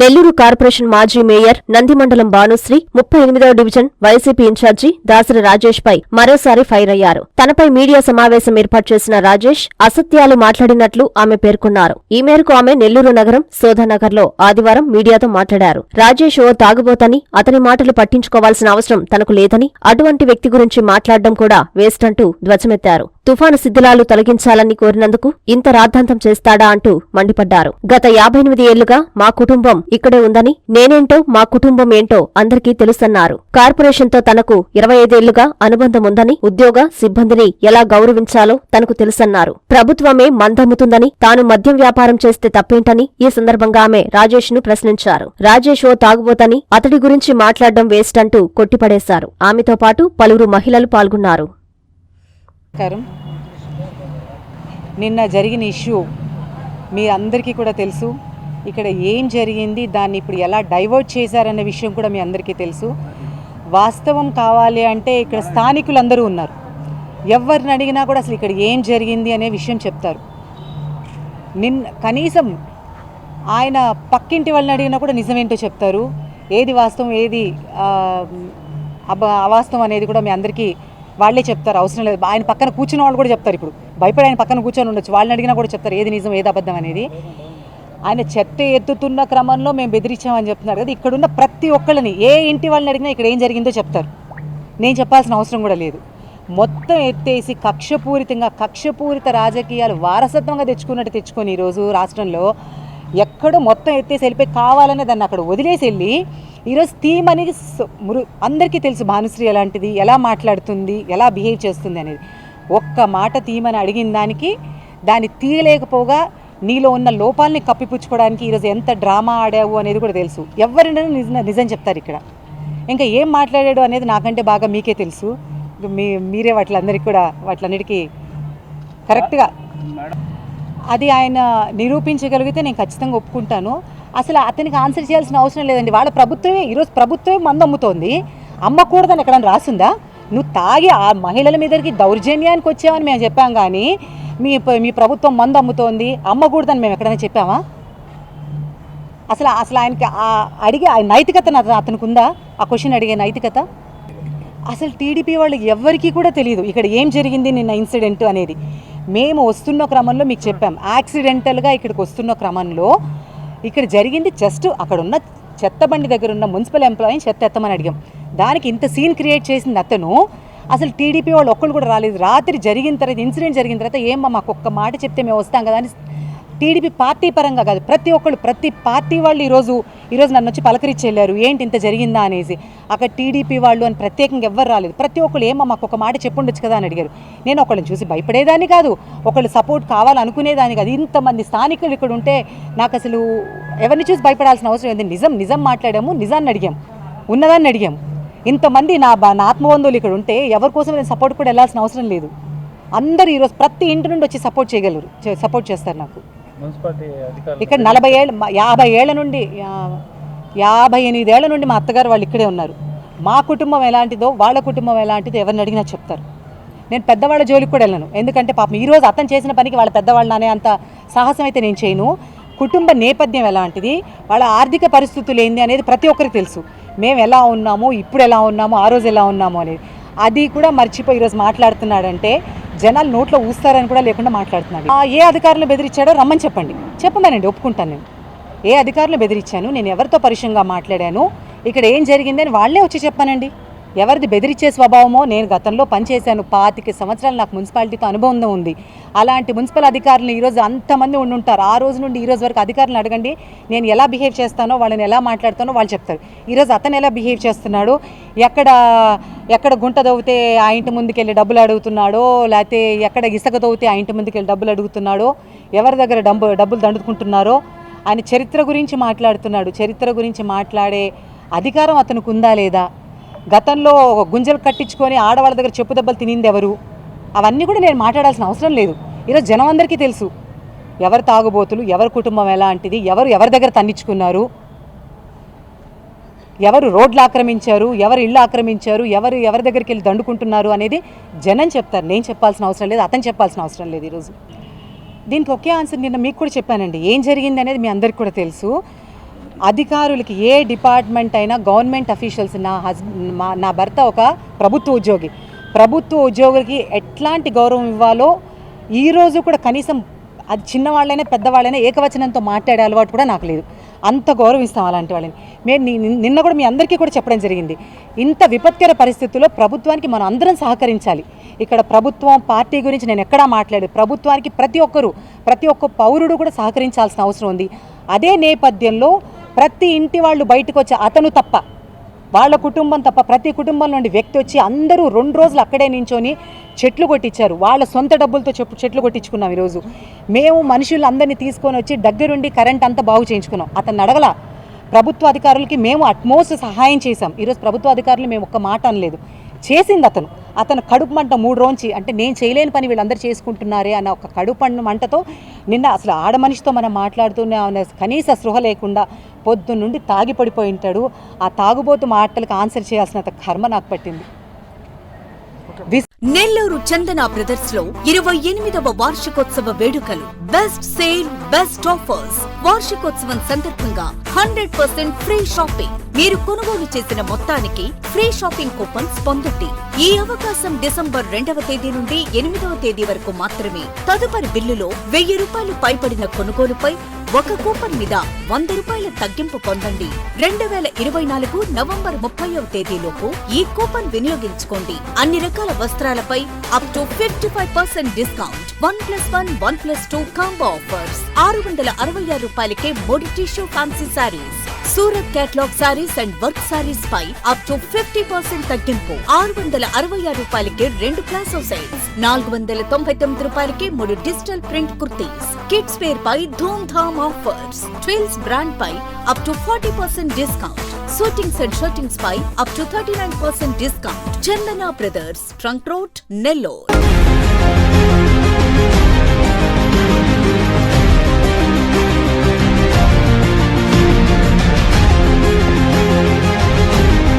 Nellore corporation మాజీ mayor Nandimandalam Bhanushri 38వ division YCP in charge Dasari Rajesh పై మరోసారి ఫైర్ అయ్యారు. తనపై మీడియా సమావేశం ఏర్పాటు చేసిన రాజేష్ అసత్యాలు మాట్లాడినట్లు ఆమె పేర్కొన్నారు. ఈ మేరకు ఆమె నెల్లూరు నగరం సోదానగర్లో ఆదివారం మీడియాతో మాట్లాడారు. రాజేష్ ఓ తాగుబోతని, అతని మాటలు పట్టించుకోవాల్సిన అవసరం తనకు లేదని, అటువంటి వ్యక్తి గురించి మాట్లాడడం కూడా వేస్ట్ అంటూ ధ్వజమెత్తారు. తుఫాను శిథిలాలు తొలగించాలని కోరినందుకు ఇంత రాద్ధాంతం చేస్తాడా అంటూ మండిపడ్డారు. గత 58 ఏళ్లుగా మా కుటుంబం ఇక్కడే ఉందని, నేనేంటో మా కుటుంబం ఏంటో అందరికీ తెలుసన్నారు. కార్పొరేషన్తో తనకు 25 ఏళ్లుగా అనుబంధం ఉందని, ఉద్యోగ సిబ్బందిని ఎలా గౌరవించాలో తనకు తెలుసన్నారు. ప్రభుత్వమే మందమ్ముతుందని, తాను మద్యం వ్యాపారం చేస్తే తప్పేంటని ఈ సందర్భంగా ఆమె రాజేష్ ను ప్రశ్నించారు. రాజేష్ ఓ తాగుబోతని, అతడి గురించి మాట్లాడడం వేస్ట్ అంటూ కొట్టిపడేశారు. ఆమెతో పాటు పలువురు మహిళలు పాల్గొన్నారు. నిన్న జరిగిన ఇష్యూ మీ అందరికీ కూడా తెలుసు. ఇక్కడ ఏం జరిగింది, దాన్ని ఇప్పుడు ఎలా డైవర్ట్ చేశారన్న విషయం కూడా మీ అందరికీ తెలుసు. వాస్తవం కావాలి అంటే ఇక్కడ స్థానికులందరూ ఉన్నారు. ఎవరిని అడిగినా కూడా అసలు ఇక్కడ ఏం జరిగింది అనే విషయం చెప్తారు. కనీసం ఆయన పక్కింటి వాళ్ళని అడిగినా కూడా నిజమేంటో చెప్తారు. ఏది వాస్తవం ఏది అవాస్తవం అనేది కూడా మీ అందరికీ వాళ్ళే చెప్తారు. అవసరం లేదు, ఆయన పక్కన కూర్చున్న వాళ్ళు కూడా చెప్తారు. ఇప్పుడు భయపడి ఆయన పక్కన కూర్చొని ఉండొచ్చు, వాళ్ళని అడిగినా కూడా చెప్తారు ఏది నిజం ఏది అబద్ధం అనేది. ఆయన చెత్త ఎత్తుతున్న క్రమంలో మేము బెదిరించామని చెప్తున్నారు కదా. ఇక్కడున్న ప్రతి ఒక్కళ్ళని ఏ ఇంటి వాళ్ళని అడిగినా ఇక్కడ ఏం జరిగిందో చెప్తారు. నేను చెప్పాల్సిన అవసరం కూడా లేదు. మొత్తం ఎత్తేసి కక్షపూరిత రాజకీయాలు వారసత్వంగా తెచ్చుకొని ఈరోజు రాష్ట్రంలో ఎక్కడో మొత్తం ఎత్తేసి వెళ్ళిపోయి కావాలనే దాన్ని అక్కడ వదిలేసి వెళ్ళి ఈరోజు థీమ్ అనేది అందరికీ తెలుసు. భానుశ్రీ ఎలాంటిది, ఎలా మాట్లాడుతుంది, ఎలా బిహేవ్ చేస్తుంది అనేది. ఒక్క మాట థీమ్ అని అడిగిన దానికి దాన్ని తీయలేకపోగా నీలో ఉన్న లోపాలని కప్పిపుచ్చుకోవడానికి ఈరోజు ఎంత డ్రామా ఆడావు అనేది కూడా తెలుసు. ఎవరైనా నిజం చెప్తారు ఇక్కడ. ఇంకా ఏం మాట్లాడాడు అనేది నాకంటే బాగా మీకే తెలుసు. మీరే వాటిలన్నిటికీ కరెక్ట్గా అది ఆయన నిరూపించగలిగితే నేను ఖచ్చితంగా ఒప్పుకుంటాను. అసలు అతనికి ఆన్సర్ చేయాల్సిన అవసరం లేదండి. వాళ్ళ ప్రభుత్వమే ఈరోజు మందు అమ్ముతోంది. అమ్మకూడదని ఎక్కడైనా రాసిందా? నువ్వు తాగి ఆ మహిళల మీదకి దౌర్జన్యానికి వచ్చావని మేము చెప్పాం, కానీ మీ ప్రభుత్వం మందు అమ్ముతోంది అమ్మకూడదని మేము ఎక్కడైనా చెప్పామా? అసలు ఆయనకి అడిగే నైతికత అతనికి ఉందా? ఆ క్వశ్చన్ అడిగే నైతికత అసలు టీడీపీ వాళ్ళు ఎవరికీ కూడా తెలియదు ఇక్కడ ఏం జరిగింది నిన్న ఇన్సిడెంట్ అనేది. మేము వస్తున్న క్రమంలో మీకు చెప్పాం. యాక్సిడెంటల్గా ఇక్కడికి వస్తున్న క్రమంలో ఇక్కడ జరిగింది జస్ట్ అక్కడ ఉన్న చెత్త బండి దగ్గర ఉన్న మున్సిపల్ ఎంప్లాయీని చెత్త ఎత్తమని అడిగాం. దానికి ఇంత సీన్ క్రియేట్ చేసింది అతను. అసలు టీడీపీ వాళ్ళు ఒక్కళ్ళు కూడా రాలేదు. రాత్రి జరిగిన తర్వాత, ఇన్సిడెంట్ జరిగిన తర్వాత ఏమ్మా మాకు ఒక్క మాట చెప్తే మేము వస్తాం కదా అని టీడీపీ పార్టీ పరంగా కాదు, ప్రతి పార్టీ వాళ్ళు ఈరోజు నన్ను వచ్చి పలకరించి వెళ్ళారు. ఏంటి ఇంత జరిగిందా అనేసి. అక్కడ టీడీపీ వాళ్ళు అని ప్రత్యేకంగా ఎవ్వరు రాలేదు. ప్రతి ఒక్కళ్ళు ఏమో మాకు ఒక మాట చెప్పుండొచ్చు కదా అని అడిగారు. నేను ఒకళ్ళని చూసి భయపడేదాన్ని కాదు, ఒకళ్ళు సపోర్ట్ కావాలనుకునేదాన్ని కాదు. ఇంతమంది స్థానికులు ఇక్కడ ఉంటే నాకు అసలు ఎవరిని చూసి భయపడాల్సిన అవసరం ఏంది? నిజం మాట్లాడాము, నిజాన్ని అడిగాము, ఉన్నదాన్ని అడిగాము. ఇంతమంది నా ఆత్మబంధువులు ఇక్కడ ఉంటే ఎవరి కోసం నేను సపోర్ట్ కూడా వెళ్ళాల్సిన అవసరం లేదు. అందరూ ఈరోజు ప్రతి ఇంటి నుండి వచ్చి సపోర్ట్ చేస్తారు నాకు. ఇక్కడ 50 ఏళ్ల నుండి 58 ఏళ్ల నుండి మా అత్తగారు వాళ్ళు ఇక్కడే ఉన్నారు. మా కుటుంబం ఎలాంటిదో వాళ్ళ కుటుంబం ఎలాంటిదో ఎవరిని అడిగినా చెప్తారు. నేను పెద్దవాళ్ళ జోలికి కూడా వెళ్ళను. ఎందుకంటే పాపం ఈరోజు అతను చేసిన పనికి వాళ్ళ పెద్దవాళ్ళని అనే అంత సాహసం అయితే నేను చేయను. కుటుంబ నేపథ్యం ఎలాంటిది, వాళ్ళ ఆర్థిక పరిస్థితులు ఏంది అనేది ప్రతి ఒక్కరికి తెలుసు. మేము ఎలా ఉన్నామో, ఇప్పుడు ఎలా ఉన్నామో, ఆ రోజు ఎలా ఉన్నామో అనేది. అది కూడా మర్చిపోయి ఈరోజు మాట్లాడుతున్నాడంటే జనాలు నోట్లో ఊస్తారని కూడా లేకుండా మాట్లాడుతున్నాడు. ఏ అధికారులను బెదిరించాడో రమ్మని చెప్పమనండి, ఒప్పుకుంటాను. నేను ఏ అధికారులు బెదిరించాను, నేను ఎవరితో పరిచయంగా మాట్లాడాను, ఇక్కడ ఏం జరిగిందని వాళ్ళే వచ్చి చెప్పానండి. ఎవరిది బెదిరించే స్వభావమో, నేను గతంలో పనిచేశాను 25 సంవత్సరాలు, నాకు మున్సిపాలిటీతో అనుబంధం ఉంది. అలాంటి మున్సిపల్ అధికారులు ఈరోజు అంతమంది ఉండుంటారు. ఆ రోజు నుండి ఈ రోజు వరకు అధికారులను అడగండి, నేను ఎలా బిహేవ్ చేస్తానో, వాళ్ళని ఎలా మాట్లాడతానో వాళ్ళు చెప్తారు. ఈరోజు అతను ఎలా బిహేవ్ చేస్తున్నాడు, ఎక్కడ గుంట తవ్వితే ఆ ఇంటి ముందుకెళ్ళి డబ్బులు అడుగుతున్నాడో, లేకపోతే ఎక్కడ ఇసుక తవ్వితే ఆ ఇంటి ముందుకెళ్ళి డబ్బులు అడుగుతున్నాడో, ఎవరి దగ్గర డబ్బులు దండుకుంటున్నారో ఆయన చరిత్ర గురించి మాట్లాడుతున్నాడు. చరిత్ర గురించి మాట్లాడే అధికారం అతనికి ఉందా లేదా? గతంలో గుంజలు కట్టించుకొని ఆడవాళ్ళ దగ్గర చెప్పు దెబ్బలు తినింది ఎవరు? అవన్నీ కూడా నేను మాట్లాడాల్సిన అవసరం లేదు. ఈరోజు జనం అందరికీ తెలుసు ఎవరు తాగుబోతులు, ఎవరి కుటుంబం ఎలాంటిది, ఎవరి దగ్గర తన్నించుకున్నారు, ఎవరు రోడ్లు ఆక్రమించారు, ఎవరు ఇళ్ళు ఆక్రమించారు, ఎవరి దగ్గరికి వెళ్ళి దండుకుంటున్నారు అనేది జనం చెప్తారు. నేను చెప్పాల్సిన అవసరం లేదు, అతను చెప్పాల్సిన అవసరం లేదు. ఈరోజు దీనికి ఒకే ఆన్సర్ నిన్న మీకు కూడా చెప్పానండి. ఏం జరిగింది అనేది మీ అందరికీ కూడా తెలుసు. అధికారులకి ఏ డిపార్ట్మెంట్ అయినా గవర్నమెంట్ అఫీషియల్స్ నా భర్త ఒక ప్రభుత్వ ఉద్యోగికి ఎట్లాంటి గౌరవం ఇవ్వాలో ఈరోజు కూడా కనీసం అది చిన్నవాళ్ళైనా పెద్దవాళ్ళైనా ఏకవచనంతో మాట్లాడే అలవాటు కూడా నాకు లేదు. అంత గౌరవిస్తాం అలాంటి వాళ్ళని. నిన్న కూడా మీ అందరికీ కూడా చెప్పడం జరిగింది, ఇంత విపత్కర పరిస్థితుల్లో ప్రభుత్వానికి మనం అందరం సహకరించాలి. ఇక్కడ ప్రభుత్వం పార్టీ గురించి నేను ఎక్కడా మాట్లాడు, ప్రభుత్వానికి ప్రతి ఒక్క పౌరుడు కూడా సహకరించాల్సిన అవసరం ఉంది. అదే నేపథ్యంలో ప్రతి ఇంటి వాళ్ళు బయటకు వచ్చి అతను తప్ప వాళ్ళ కుటుంబం తప్ప ప్రతి కుటుంబం నుండి వ్యక్తి వచ్చి అందరూ 2 రోజులు అక్కడే నించొని చెట్లు కొట్టించారు. వాళ్ళ సొంత డబ్బులతో చెట్లు కొట్టించుకున్నాం. ఈరోజు మేము మనుషులందరినీ తీసుకొని వచ్చి దగ్గరుండి కరెంట్ అంతా బాగు చేయించుకున్నాం. అతను అడగల. ప్రభుత్వ అధికారులకి మేము అట్మోస్ట్ సహాయం చేశాం. ఈరోజు ప్రభుత్వ అధికారులు మేము ఒక్క మాట అనలేదు. చేసింది అతను కడుపు మంట 3 రోజు, అంటే నేను చేయలేని పని వీళ్ళందరూ చేసుకుంటున్నారే అన్న ఒక కడుపు మంటతో నిన్న అసలు ఆడమనిషితో మనం మాట్లాడుతూనే కనీస స్పృహ లేకుండా పొద్దున్న నుండి తాగి పడిపోయి ఉంటాడు. ఆ తాగుబోతు మాటలకు ఆన్సర్ చేయాల్సిన కర్మ నాకు పట్టింది. నెల్లూరు చందన బ్రదర్స్ లో 28వ వార్షికోత్సవ వేడుకలు. Best sale, best offers. వార్షికోత్సవం సందర్భంగా 100% ఫ్రీ షాపింగ్. మీరు కొనుగోలు చేసిన మొత్తానికి ఫ్రీ షాపింగ్ కూపన్స్ పొందండి. ఈ అవకాశం డిసెంబర్ 2వ తేదీ నుండి 8వ తేదీ వరకు మాత్రమే. తదుపరి బిల్లులో 1000 రూపాయలు పైబడిన కొనుగోలుపై ఒక కూపన్ మీద 100 రూపాయల తగ్గింపు పొందండి. 2024 నవంబర్ 30వ తేదీలోపు ఈ కూపన్ వినియోగించుకోండి. అన్ని రకాల వస్త్రాలపై up to 55% discount. 1+1, 1+2 combo offers. 666 రూపాయలకే 3 tissue fancy sarees. Surat catalogue sarees and work sarees పై అప్ టు 50% తగ్గింపు. 666 రూపాయలకే 2 ప్లాసో సెట్స్. 499 రూపాయలకే 3 digital print kurtis. Kids wear పై ధూమ్ ధామ్ ఆఫర్స్. ట్విల్స్ బ్రాండ్ పై up to 40% discount. Suitings and shirtings పై up to 39% discount. Chandana brothers, trunk road, Nellore.